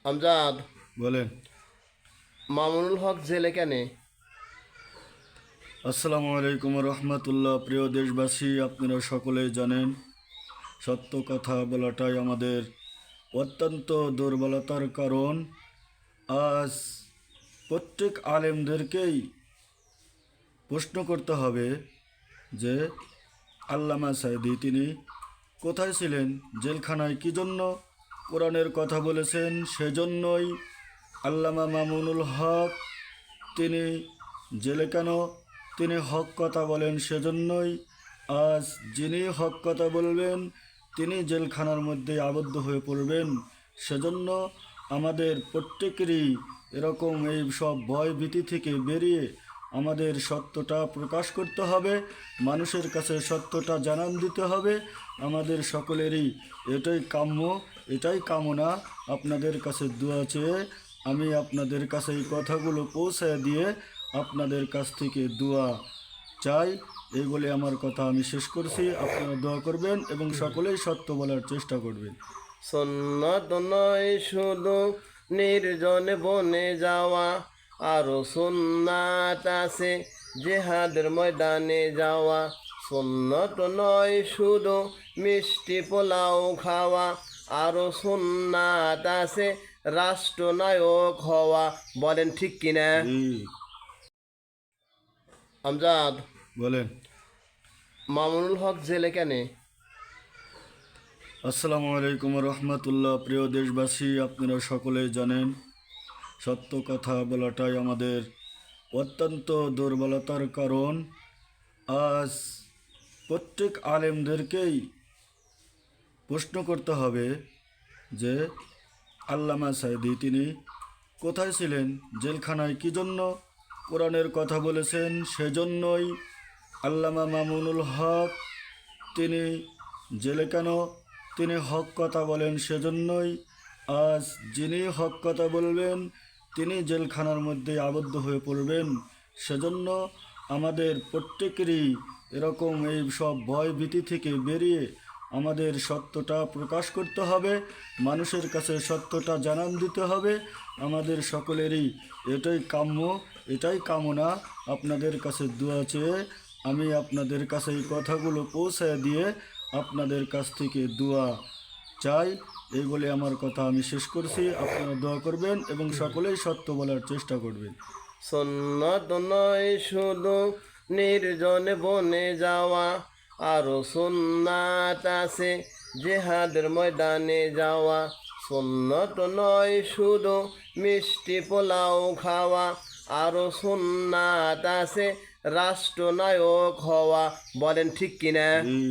আমজাদ, বলেন। মামুনুল হক জেলে কেন? আসসালামু আলাইকুম রহমতুল্লাহ। প্রিয় দেশবাসী, আপনারা সকলেই জানেন সত্য কথা বলাটাই আমাদের অত্যন্ত দুর্বলতার কারণ। আজ প্রত্যেক আলেমদেরকেই প্রশ্ন করতে হবে যে আল্লামা সাঈদী তিনি কোথায় ছিলেন, জেলখানায় কী জন্য কোরআনের কথা বলেছেন সেজন্যই। আল্লামা মামুনুল হক তিনি জেলে কেন, তিনি হক কথা বলেন সেজন্যই। আজ যিনি হক কথা বলবেন তিনি জেলখানার মধ্যে আবদ্ধ হয়ে পড়বেন। সেজন্য আমাদের প্রত্যেকেরই এরকম এই সব ভয় ভীতি থেকে বেরিয়ে আমাদের সত্যটা প্রকাশ করতে হবে, মানুষের কাছে সত্যটা জানান দিতে হবে। আমাদের সকলেরই এটাই কাম্য, এটাই কামনা। আপনাদের কাছে দোয়া চেয়ে আমি আপনাদের কাছে এই কথাগুলো পৌঁছায় দিয়ে আপনাদের কাছ থেকে দোয়া চাই। এই বলে আমার কথা আমি শেষ করছি। আপনারা দোয়া করবেন এবং সকলেই সত্য বলার চেষ্টা করবেন। সুন্নত নয় শুধু নির্জনে বনে যাওয়া, আরো সুন্নাত আছে জেহাদের ময়দানে যাওয়া। সুন্নত নয় শুধু মিষ্টি পোলাও খাওয়া, আরো সুন্নাত আছে রাষ্ট্রনায়ক হওয়া। বলেন ঠিক কিনা? জি, আমজাদ, বলেন। মামুনুল হক জেলে কেন? আসসালামু আলাইকুম রহমতুল্লাহ। প্রিয় দেশবাসী, আপনারা সকলেই জানেন সত্য কথা বলাটাই আমাদের অত্যন্ত দুর্বলতার কারণ। আজ প্রত্যেক আলেমদেরকেই প্রশ্ন করতে হবে যে আল্লামা সাঈদী তিনি কোথায় ছিলেন, জেলখানায় কী জন্য কোরআনের কথা বলেছেন সেজন্যই। আল্লামা মামুনুল হক তিনি জেলে কেন, তিনি হক কথা বলেন সেজন্যই। আজ যিনি হক কথা বলবেন তিনি জেলখানার মধ্যে আবদ্ধ হয়ে পড়বেন। সেজন্য আমাদের প্রত্যেকেরই এরকম এই সব ভয় ভীতি থেকে বেরিয়ে আমাদের সত্যটা প্রকাশ করতে হবে, মানুষের কাছে সত্যটা জানান দিতে হবে। আমাদের সকলেরই এটাই কাম্য, এটাই কামনা। আপনাদের কাছে দোয়া চেয়ে আমি আপনাদের কাছে এই কথাগুলো পৌঁছায় দিয়ে আপনাদের কাছ থেকে দোয়া চাই। এই বলে আমার কথা আমি শেষ করছি। আপনারা দোয়া করবেন এবং সকলেই সত্য বলার চেষ্টা করবেন। সুন্নত নয় শুধু নির্জনে বনে যাওয়া, আরো সুন্নাত আছে জেহাদের ময়দানে যাওয়া। সুন্নত নয় শুধু মিষ্টি পোলাও খাওয়া, আরো সুন্নাত আছে রাষ্ট্রনায়ক হওয়া। বলেন ঠিক কিনা? জি।